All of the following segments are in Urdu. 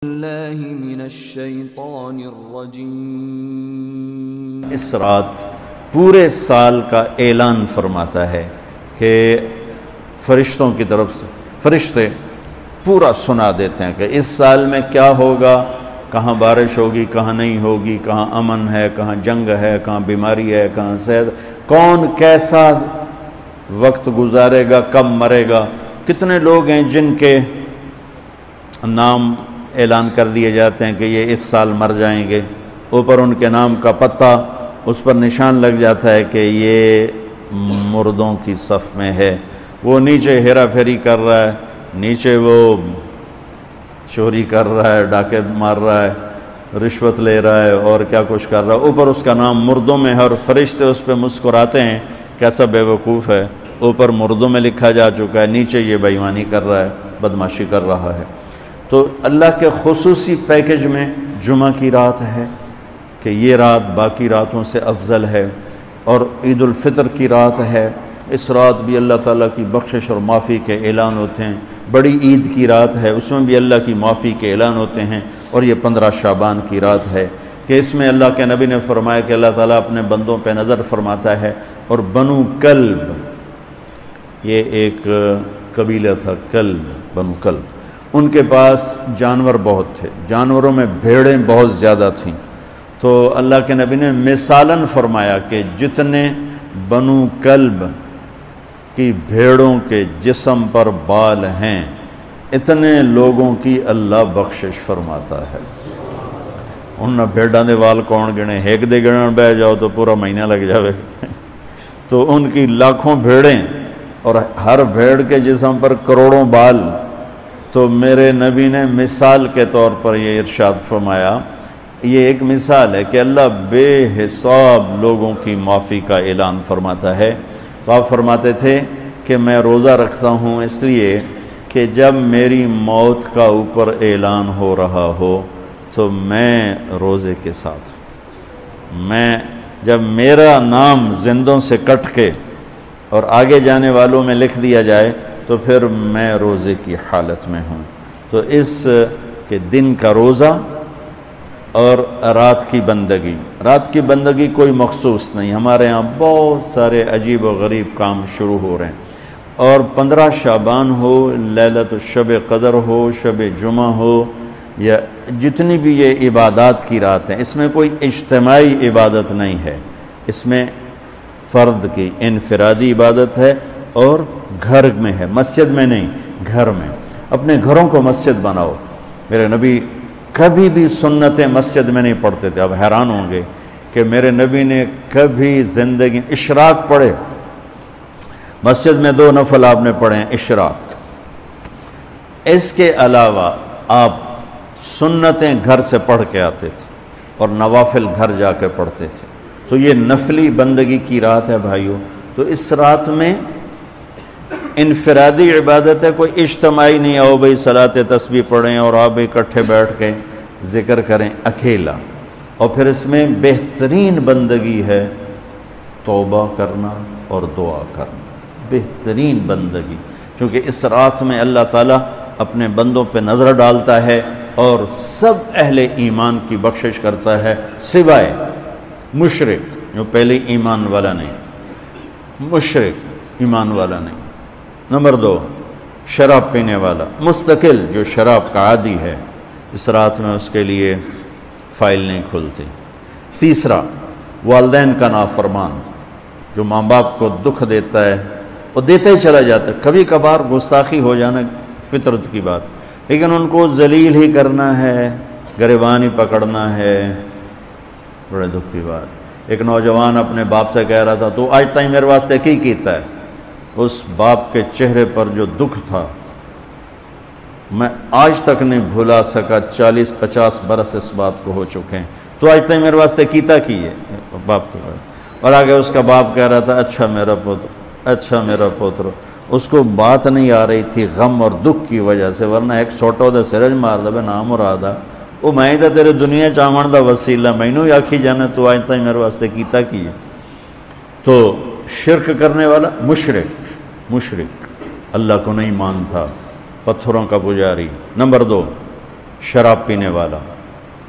بالله من الشیطان الرجیم۔ اس رات پورے سال کا اعلان فرماتا ہے کہ فرشتوں کی طرف سے فرشتے پورا سنا دیتے ہیں کہ اس سال میں کیا ہوگا، کہاں بارش ہوگی، کہاں نہیں ہوگی، کہاں امن ہے، کہاں جنگ ہے، کہاں بیماری ہے، کہاں صحت، کون کیسا وقت گزارے گا، کب مرے گا، کتنے لوگ ہیں جن کے نام اعلان کر دیے جاتے ہیں کہ یہ اس سال مر جائیں گے، اوپر ان کے نام کا پتہ اس پر نشان لگ جاتا ہے کہ یہ مردوں کی صف میں ہے۔ وہ نیچے ہیرا پھیری کر رہا ہے، نیچے وہ چوری کر رہا ہے، ڈاکے مار رہا ہے، رشوت لے رہا ہے اور کیا کچھ کر رہا ہے، اوپر اس کا نام مردوں میں ہے اور فرشتے اس پہ مسکراتے ہیں، کیسا بے وقوف ہے، اوپر مردوں میں لکھا جا چکا ہے، نیچے یہ بے ایمانی کر رہا ہے، بدمعاشی کر رہا ہے۔ تو اللہ کے خصوصی پیکج میں جمعہ کی رات ہے کہ یہ رات باقی راتوں سے افضل ہے، اور عید الفطر کی رات ہے، اس رات بھی اللہ تعالیٰ کی بخشش اور معافی کے اعلان ہوتے ہیں۔ بڑی عید کی رات ہے، اس میں بھی اللہ کی معافی کے اعلان ہوتے ہیں، اور یہ 15 شعبان کی رات ہے کہ اس میں اللہ کے نبی نے فرمایا کہ اللہ تعالیٰ اپنے بندوں پہ نظر فرماتا ہے، اور بنو کلب، یہ ایک قبیلہ تھا کلب، بنو کلب، ان کے پاس جانور بہت تھے، جانوروں میں بھیڑیں بہت زیادہ تھیں، تو اللہ کے نبی نے مثالاً فرمایا کہ جتنے بنو کلب کی بھیڑوں کے جسم پر بال ہیں اتنے لوگوں کی اللہ بخشش فرماتا ہے۔ ان بھیڑاں دے وال کون گنے، ایک دے گنن بہ جاؤ تو پورا مہینہ لگ جاوے، تو ان کی لاکھوں بھیڑیں اور ہر بھیڑ کے جسم پر کروڑوں بال۔ تو میرے نبی نے مثال کے طور پر یہ ارشاد فرمایا، یہ ایک مثال ہے کہ اللہ بے حساب لوگوں کی معافی کا اعلان فرماتا ہے۔ تو آپ فرماتے تھے کہ میں روزہ رکھتا ہوں اس لیے کہ جب میری موت کا اوپر اعلان ہو رہا ہو تو میں روزے کے ساتھ، جب میرا نام زندوں سے کٹ کے اور آگے جانے والوں میں لکھ دیا جائے تو پھر میں روزے کی حالت میں ہوں۔ تو اس کے دن کا روزہ اور رات کی بندگی کوئی مخصوص نہیں، ہمارے ہاں بہت سارے عجیب و غریب کام شروع ہو رہے ہیں، اور 15 شعبان ہو، لیلۃ الشب قدر ہو، شب جمعہ ہو، یا جتنی بھی یہ عبادات کی رات ہیں، اس میں کوئی اجتماعی عبادت نہیں ہے، اس میں فرد کی انفرادی عبادت ہے، اور گھر میں ہے، مسجد میں نہیں، گھر میں۔ اپنے گھروں کو مسجد بناؤ۔ میرے نبی کبھی بھی سنتیں مسجد میں نہیں پڑھتے تھے، اب حیران ہوں گے کہ میرے نبی نے کبھی زندگی اشراق پڑھے، مسجد میں 2 نفل آپ نے پڑھے ہیں اشراق، اس کے علاوہ آپ سنتیں گھر سے پڑھ کے آتے تھے اور نوافل گھر جا کے پڑھتے تھے۔ تو یہ نفلی بندگی کی رات ہے بھائیو۔ تو اس رات میں انفرادی عبادت ہے، کوئی اجتماعی نہیں، آؤ بھئی صلاۃ تسبیح پڑھیں اور آپ اکٹھے بیٹھ کے ذکر کریں، اکیلا۔ اور پھر اس میں بہترین بندگی ہے توبہ کرنا اور دعا کرنا، بہترین بندگی، کیونکہ اس رات میں اللہ تعالیٰ اپنے بندوں پہ نظر ڈالتا ہے اور سب اہل ایمان کی بخشش کرتا ہے، سوائے مشرک جو پہلے ایمان والا نہیں، مشرک ایمان والا نہیں۔ نمبر 2 شراب پینے والا، مستقل جو شراب کا عادی ہے، اس رات میں اس کے لیے فائل نہیں کھلتی۔ تیسرا والدین کا نافرمان، جو ماں باپ کو دکھ دیتا ہے وہ دیتا ہی چلا جاتا ہے، کبھی کبھار گستاخی ہو جانا فطرت کی بات، لیکن ان کو ذلیل ہی کرنا ہے، گریبان ہی پکڑنا ہے، بڑے دکھ کی بات۔ ایک نوجوان اپنے باپ سے کہہ رہا تھا تو آج تائیں میرے واسطے کی کیتا ہے، اس باپ کے چہرے پر جو دکھ تھا میں آج تک نہیں بھلا سکا، 40-50 برس اس بات کو ہو چکے ہیں، تو آج تک میرے واسطے کیتا کی ہے باپ کے بارے۔ اور آگے اس کا باپ کہہ رہا تھا اچھا میرا پتر، اچھا میرا پتر۔ اس کو بات نہیں آ رہی تھی غم اور دکھ کی وجہ سے، ورنہ ایک سوٹو دے سرج مار دے نام مرادہ وہ میں ہی تیرے دنیا چاہمن دا وسیلہ، مینوں ہی آکھی جانا تو آج تک میرے واسطے کیتا کی ہے۔ تو شرک کرنے والا مشرک اللہ کو نہیں مانتا، پتھروں کا پجاری۔ نمبر 2 شراب پینے والا۔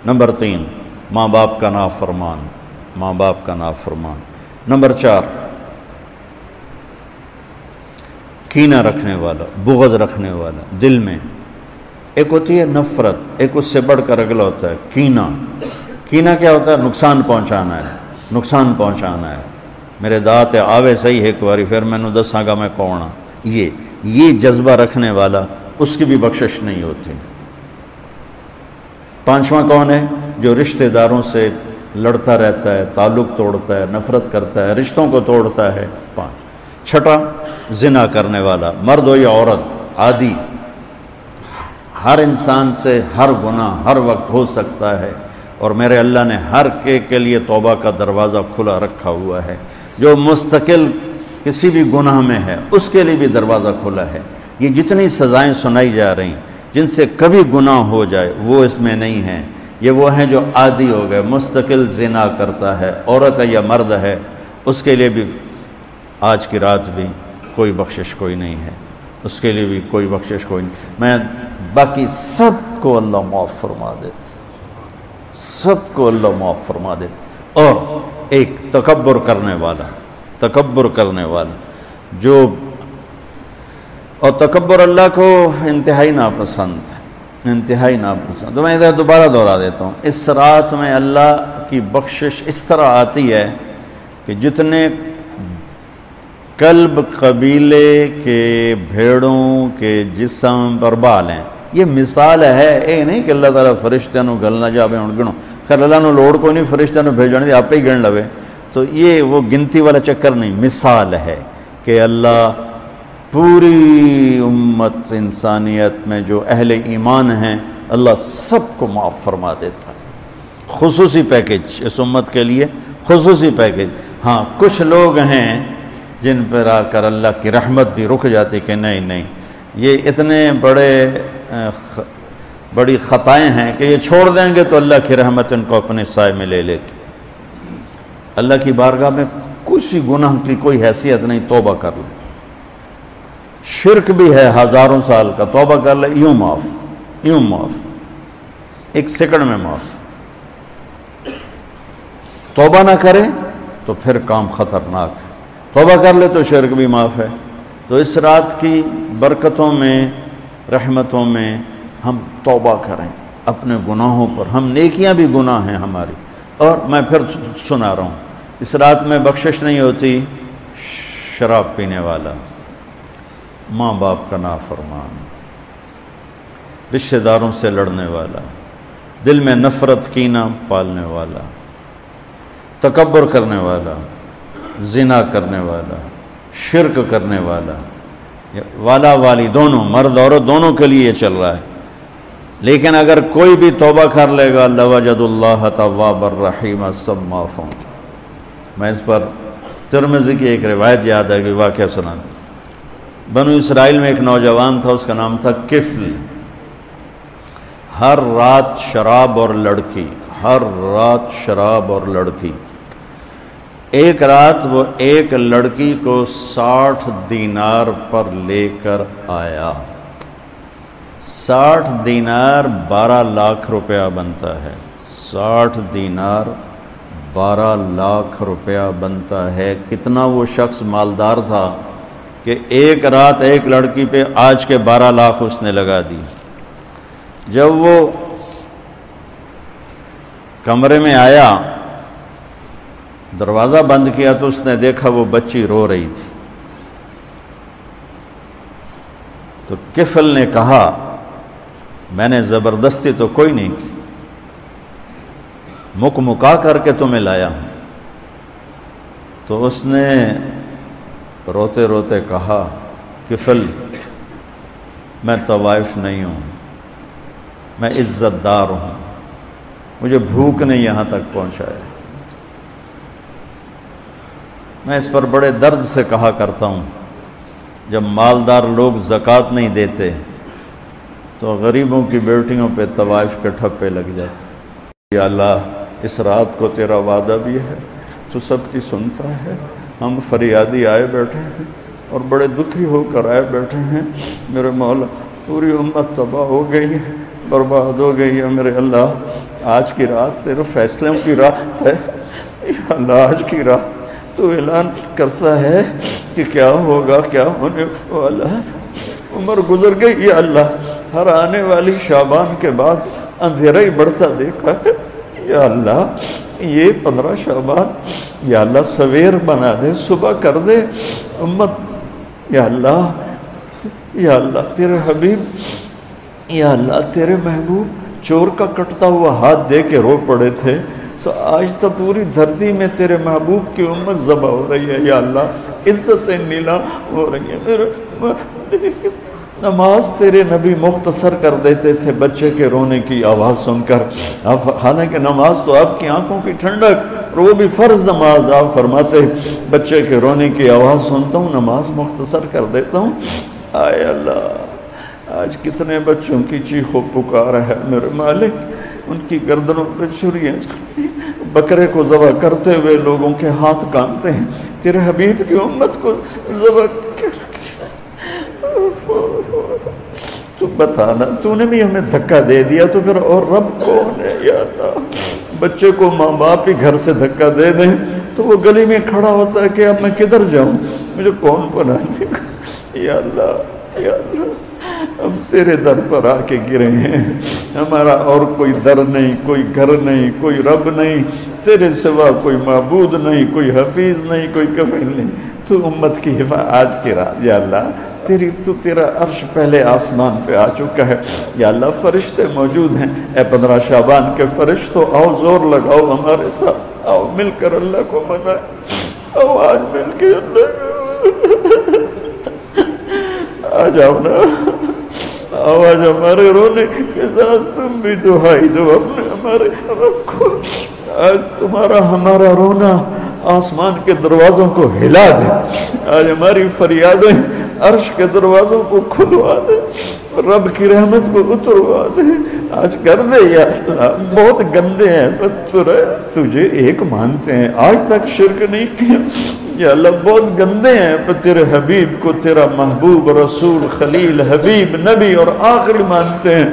نمبر 3 ماں باپ کا نافرمان، ماں باپ کا نافرمان۔ نمبر 4 کینہ رکھنے والا، بغض رکھنے والا دل میں۔ ایک ہوتی ہے نفرت، ایک اس سے بڑھ کر اگلا ہوتا ہے کینہ۔ کینہ کیا ہوتا ہے؟ نقصان پہنچانا ہے، نقصان پہنچانا ہے۔ میرے دانت آوے صحیح ایک باری پھر میں نے دساں گا میں کونا، یہ جذبہ رکھنے والا اس کی بھی بخشش نہیں ہوتی۔ 5واں کون ہے؟ جو رشتہ داروں سے لڑتا رہتا ہے، تعلق توڑتا ہے، نفرت کرتا ہے، رشتوں کو توڑتا ہے۔ 5۔ 6 زنا کرنے والا، مرد ہو یا عورت، عادی۔ ہر انسان سے ہر گناہ ہر وقت ہو سکتا ہے، اور میرے اللہ نے ہر کے لیے توبہ کا دروازہ کھلا رکھا ہوا ہے۔ جو مستقل کسی بھی گناہ میں ہے اس کے لیے بھی دروازہ کھلا ہے۔ یہ جتنی سزائیں سنائی جا رہی جن سے کبھی گناہ ہو جائے وہ اس میں نہیں ہیں۔ یہ وہ ہیں جو عادی ہو گئے، مستقل زنا کرتا ہے، عورت ہے یا مرد ہے، اس کے لیے بھی آج کی رات بھی کوئی بخشش کوئی نہیں ہے، اس کے لیے بھی کوئی بخشش کوئی نہیں۔ میں باقی سب کو اللہ معاف فرما دیتا، سب کو اللہ معاف فرما دیتا۔ اور ایک تکبر کرنے والا، تکبر کرنے والا جو، اور تکبر اللہ کو انتہائی ناپسند ہے، انتہائی ناپسند۔ تو میں ادھر دوبارہ دہرا دیتا ہوں، اس رات میں اللہ کی بخشش اس طرح آتی ہے کہ جتنے کلب قبیلے کے بھیڑوں کے جسم پر بال ہیں، یہ مثال ہے، اے نہیں کہ اللہ تعالیٰ فرشتہ نو گلنا جاوے ہوں گنو، خیر اللہ نو لوڑ کو نہیں فرشتہ نو بھیجنے دی، آپ ہی گن لوے، تو یہ وہ گنتی والا چکر نہیں، مثال ہے کہ اللہ پوری امت انسانیت میں جو اہل ایمان ہیں اللہ سب کو معاف فرما دیتا ہے۔ خصوصی پیکج اس امت کے لیے، خصوصی پیکج۔ ہاں کچھ لوگ ہیں جن پر آ کر اللہ کی رحمت بھی رک جاتی کہ نہیں یہ اتنے بڑی خطائیں ہیں کہ یہ چھوڑ دیں گے تو اللہ کی رحمت ان کو اپنے سائے میں لے لے گی۔ اللہ کی بارگاہ میں کسی گناہ کی کوئی حیثیت نہیں، توبہ کر لیں۔ شرک بھی ہے ہزاروں سال کا، توبہ کر لے یوں معاف، یوں معاف، ایک سیکنڈ میں معاف۔ توبہ نہ کرے تو پھر کام خطرناک ہے، توبہ کر لے تو شرک بھی معاف ہے۔ تو اس رات کی برکتوں میں، رحمتوں میں ہم توبہ کریں اپنے گناہوں پر، ہم نیکیاں بھی گناہ ہیں ہماری۔ اور میں پھر سنا رہا ہوں، اس رات میں بخشش نہیں ہوتی شراب پینے والا، ماں باپ کا نافرمان، رشتہ داروں سے لڑنے والا، دل میں نفرت کینہ پالنے والا، تکبر کرنے والا، زنا کرنے والا، شرک کرنے والا والی دونوں، مرد عورت دونوں کے لیے یہ چل رہا ہے۔ لیکن اگر کوئی بھی توبہ کر لے گا لوجد اللہ تواب الرحیم، سب معاف ہوں۔ میں اس پر ترمذی کی ایک روایت یاد ہے کہ واقعہ سنا۔ بنو اسرائیل میں ایک نوجوان تھا، اس کا نام تھا کفل۔ ہر رات شراب اور لڑکی، ہر رات شراب اور لڑکی۔ ایک رات وہ ایک لڑکی کو 60 دینار پر لے کر آیا۔ 60 دینار 12 لاکھ روپیہ بنتا ہے، 60 دینار 12 لاکھ روپیہ بنتا ہے۔ کتنا وہ شخص مالدار تھا کہ ایک رات ایک لڑکی پہ آج کے 12 لاکھ اس نے لگا دی۔ جب وہ کمرے میں آیا، دروازہ بند کیا تو اس نے دیکھا وہ بچی رو رہی تھی۔ تو کفل نے کہا میں نے زبردستی تو کوئی نہیں کی، مکا کر کے تمہیں لایا ہوں۔ تو اس نے روتے روتے کہا کفل میں طوائف نہیں ہوں، میں عزت دار ہوں، مجھے بھوک نے یہاں تک پہنچایا۔ میں اس پر بڑے درد سے کہا کرتا ہوں، جب مالدار لوگ زکوٰۃ نہیں دیتے تو غریبوں کی بیٹیوں پہ طوائف کے ٹھپے لگ جاتے۔ یا اللہ اس رات کو تیرا وعدہ بھی ہے، تو سب کی سنتا ہے، ہم فریادی آئے بیٹھے ہیں اور بڑے دکھی ہو کر آئے بیٹھے ہیں، میرے مولا پوری امت تباہ ہو گئی ہے، برباد ہو گئی ہے میرے اللہ۔ آج کی رات تیرے فیصلوں کی رات ہے یا اللہ، آج کی رات تو اعلان کرتا ہے کہ کیا ہوگا، کیا ہونے والا ہے۔ عمر گزر گئی یا اللہ، ہر آنے والی شعبان کے بعد اندھیرا ہی بڑھتا دیکھا ہے یا اللہ۔ یہ 15 شعبان یا اللہ سویر بنا دے، صبح کر دے امت یا اللہ۔ یا اللہ تیرے حبیب یا اللہ تیرے محبوب چور کا کٹتا ہوا ہاتھ دے کے رو پڑے تھے، تو آج تو پوری دھرتی میں تیرے محبوب کی امت ذبح ہو رہی ہے یا اللہ، عزتیں نیلا ہو رہی ہیں۔ نماز تیرے نبی مختصر کر دیتے تھے بچے کے رونے کی آواز سن کر، حالانکہ نماز تو آپ کی آنکھوں کی ٹھنڈک، اور وہ بھی فرض نماز، آپ فرماتے بچے کے رونے کی آواز سنتا ہوں نماز مختصر کر دیتا ہوں۔ آئے اللہ، آج کتنے بچوں کی چیخ و پکار ہے میرے مالک، ان کی گردنوں پہ چھریاں، بکرے کو ذبح کرتے ہوئے لوگوں کے ہاتھ کانپتے ہیں، تیرے حبیب کی امت کو ذبح تو بتانا، تو نے بھی ہمیں دھکا دے دیا تو پھر اور رب کون ہے یا اللہ؟ بچے کو ماں باپ ہی گھر سے دھکا دے دیں تو وہ گلی میں کھڑا ہوتا ہے کہ اب میں کدھر جاؤں، مجھے کون پناہ دے گا یا اللہ۔ یا اللہ ہم تیرے در پر آ کے گرے ہیں، ہمارا اور کوئی در نہیں، کوئی گھر نہیں، کوئی رب نہیں، تیرے سوا کوئی معبود نہیں، کوئی حفیظ نہیں، کوئی کفیل نہیں۔ تو امت کی حفاظت آج کی رات یا اللہ تیرا عرش پہلے آسمان پہ آ چکا ہے یا اللہ، فرشتے موجود ہیں، اے 15 شعبان کے فرشتوں آؤ زور لگاؤ ہمارے ساتھ، آؤ مل کر اللہ کو منائیں، آؤ آج مل کے اللہ آ جاؤ نا، آواز ہمارے رونے کے ساتھ تم بھی دعائی دو اپنے ہمارے رب کو۔ آج تمہارا ہمارا رونا آسمان کے دروازوں کو ہلا دے، آج ہماری فریادیں عرش کے دروازوں کو کھلوا دے، رب کی رحمت کو اتروا دے، آج کر دے یا اللہ۔ بہت گندے ہیں پر تجھے ایک مانتے ہیں، آج تک شرک نہیں کیا یا اللہ، بہت گندے ہیں پر تیرے حبیب کو تیرا محبوب رسول خلیل حبیب نبی اور آخری مانتے ہیں،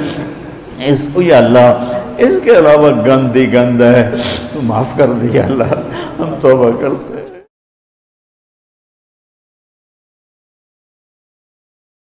اس کو یا اللہ اس کے علاوہ گند ہی گند ہے، تو معاف کر دے یا اللہ، ہم توبہ کرتے